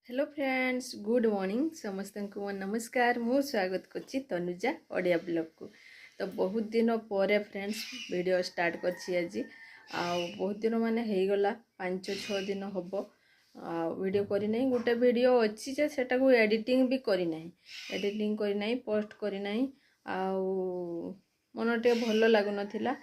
Hello friends good morning समस्त को मो नमस्कार मु स्वागत करछि तनुजा ओडिया ब्लॉग को। तो बहुत दिन पर फ्रेंड्स वीडियो स्टार्ट करछि आज बहुत दिन माने हे गला 5-6 दिन हबो वीडियो करी नहीं। गोटे वीडियो अच्छी जे सेटा को एडिटिंग भी करी नहीं पोस्ट करी नहीं मन टे भल लागु नथिला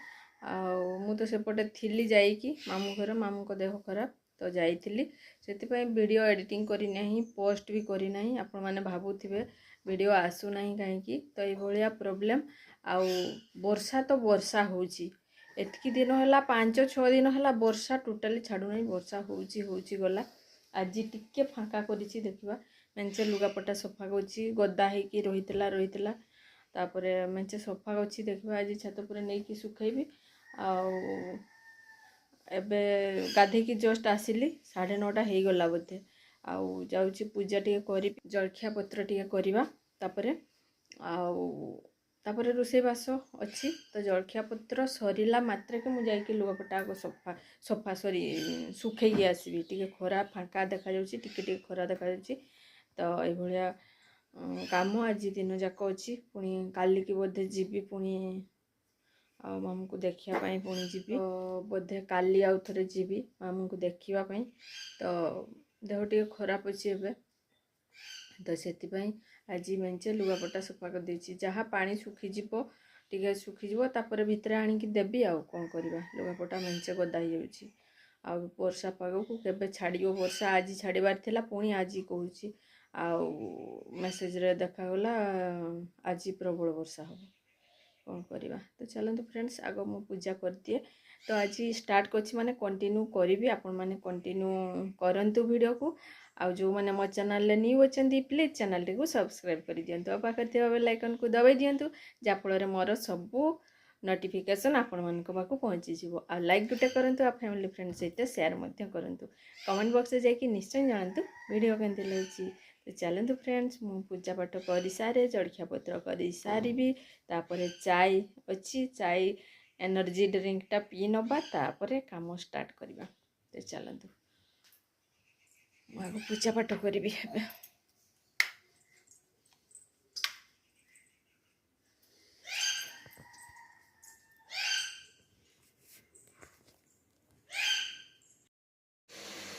मु तो सेपटे थिली जाईकी मामू घर मामू को देह खराब तो जाइली से वीडियो एडिटिंग करी नहीं पोस्ट भी करी नहीं। आपण माने भाबुथिबे वीडियो आसु नहीं कहीं तो ये प्रोब्लेम आउ वर्षा तो वर्षा होची एतकी दिन है 5-6 दिन है वर्षा टोटाली छाड़ू नहीं वर्षा होची गला आज टिके फाँका करिछि देखिबा मेंचे लुगापटा सफा करछि गदा हेकी रहितला तापरे मेंचे सफा करछि देखिबा आज छात पर नहीं कि सुखैबी एबे गाधे की जस्ट आसिली 9:30 हो गला बोधे आउ जाउची पूजा टिके करी जलखिया पत्र टिके करिबा तापरे रोसे बास अच्छी तो जलखिया पत्र सरीला मात्र के मुझे जाइए लुगापटा को सफा सरी सुखे आसबि टिके खरा फाँका देखा जाउची टिके खरा देखा जाउची तो ये काम आज दिन जाक अच्छी पुणी काली की बोधे जीवी पुणी मामू को देखा पुणी जीवी बोधे काली आउ थे जीवी मामू को देखापी तो देह टे खराब अच्छी एवं तो से आज मेंचे लुगापटा सफा कर देछि जहाँ पानी सुखीज टे सुखीज भितर आणिकी देवी आउ कौन करवा लुगापटा मेंचे गदा हो वर्षा पाग को केबे छाड़ियो वर्षा आज छाड़बार थिला पुणी आज कहूँ मेसेज रे देखागला आज प्रबल वर्षा हम कौन करवा। तो चलते फ्रेंड्स आग मु पूजा कर दिए तो आज स्टार्ट करछि माने कंटिन्यू करी आपण माने कंटिन्यू करंतु वीडियो को आउ जो माने मो चैनल ले न्यू अछंती प्लीज चैनल को सब्सक्राइब कर दियंतु आ पाखर थिबा बेल आइकन को दबाई दियंतु जा फल मोर सबू नोटिफिकेशन आपण मानक पाखु पहुँची जीवो आ लाइक गुटे करंतु आ फैमिली फ्रेंड सहित शेयर मध्य करंतु कमेंट बॉक्स में जाकि निश्चय जानतु वीडियो केमती लागी। तो चलतु फ्रेंड्स मु पूजा पाठ कर सारे जलखिया पत्र कर सारी तापर चाय अच्छी चाय एनर्जी ड्रिंकटा पी नबा तापर काम स्टार्ट करवा। तो चलतु आगे पूजा पाठ करी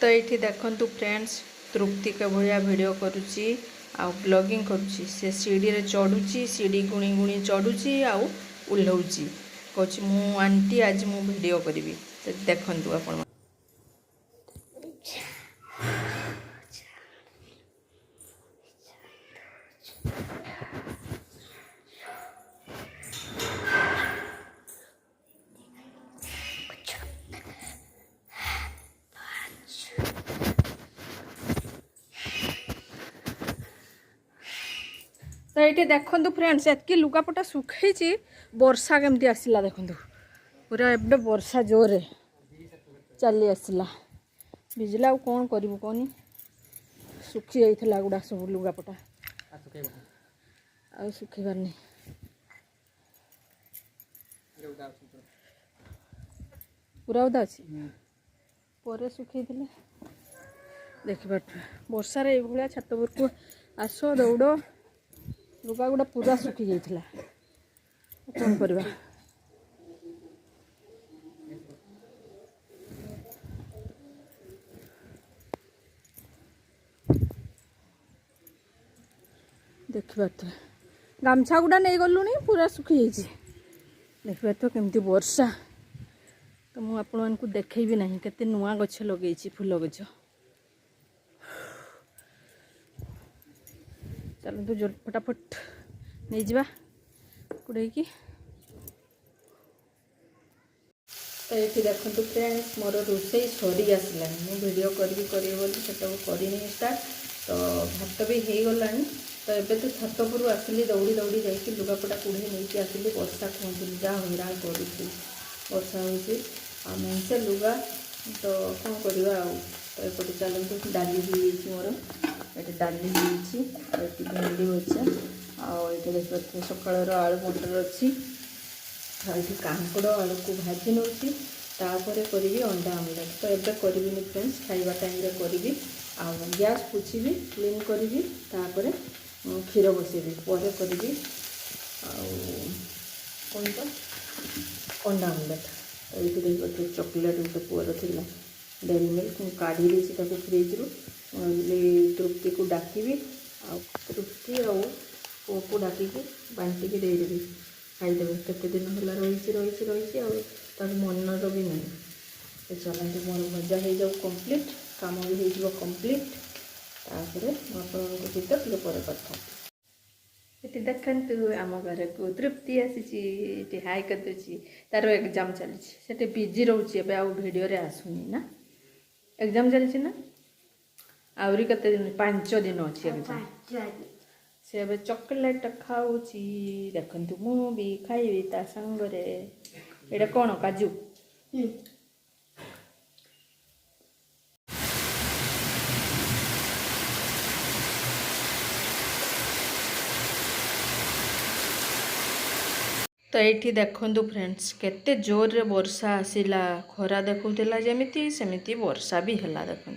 तो ये देखंतु फ्रेंड्स तृप्ति के भाया वीडियो करुच्ची आ ब्लॉगिंग करुच्ची से सीढ़ी रे चढ़ुची सीढ़ी गुणी गुणी चढ़ुची आउ उल्लाउची कहूँ मु आंटी आज मु वीडियो करी तो देखंतु आपण तो ये देखु फ्रेंड्स एतकी लुगापटा सुखी वर्षा केमती आसला देखु पूरा एबे वर्षा जोरे चली आसला भिजला आ कौन करूँ कहनी सुखी जाइला गुड़ा सब लुगापटा आ सुखीबार नहीं पूरा उदा अच्छी पर सुखी देखिए वर्षार ये छात को आस दौड़ लुगा गुड़ा पूरा सुखी जाइला कौन करवा। देखिए तो गामछा गुड़ा नहीं गलु पूरा सुखी जाइए देखिए तो केमती वर्षा तो मुझे आपण को देखी ना केते नुआ गछ लगे फूल गछ। चलतु जो फटाफट नहीं जा कुड़े की तो ये देखो फ्रेंड्स मोर रोसे सरी आसला मुझे वीडियो करी स्टार्ट तो भात भी हो गला तो एबे तो छात पर आसिली दौड़ी दौड़ी जाकि लुगापटा कुड़े नहीं आसिली वर्षा कहते जहाँ हैरान कर वर्षा हो मेंचे लुगा तो कौन करवा तो एपटे चलते डाली मोर ये डाली भेंडी अच्छे आगे देखिए सकाल आलू मटर अच्छी कांकड़ आलू को भाजी नौची तापर करी अंडा आमलेट तो एबे करी फ्रेंड्स खाइबा टाइम रे करी गैस पोछी क्लीन करी तापर क्षीर बसैबी पर करी कौन तो अंडा आमलेट ये गोटे चॉकलेट गोटे पुअर थी डेरी मिल्क मुझे काढ़ी देती फ्रिज्रु तृप्ति को डाकिबी आ तृप्ति आ पुओ को डाकिकी बांटिकी देदेवी खाईदेवे केते दिन है रही मनर भी नहीं चलते मोर भजा हो जाऊ कम्प्लीट काम भी हो कम्प्लीट तापर सहित टे पर कथा ये देखु आम घर को तृप्ति आसी हाई करदे तार एग्जाम चली बिजी रोचे भिडियो आसुनी ना एग्जाम चली ना आहरी कते दिन 5 दिन अच्छी एग्जाम से अब चॉकलेट खाऊची देखंतु मु भी खाइबी ता संगरे एटा कोन काजू तो ये देखु फ्रेंड्स केते जोर रे वर्षा आसिला खरा देखुला जमीती सेमिति वर्षा भी हला देखु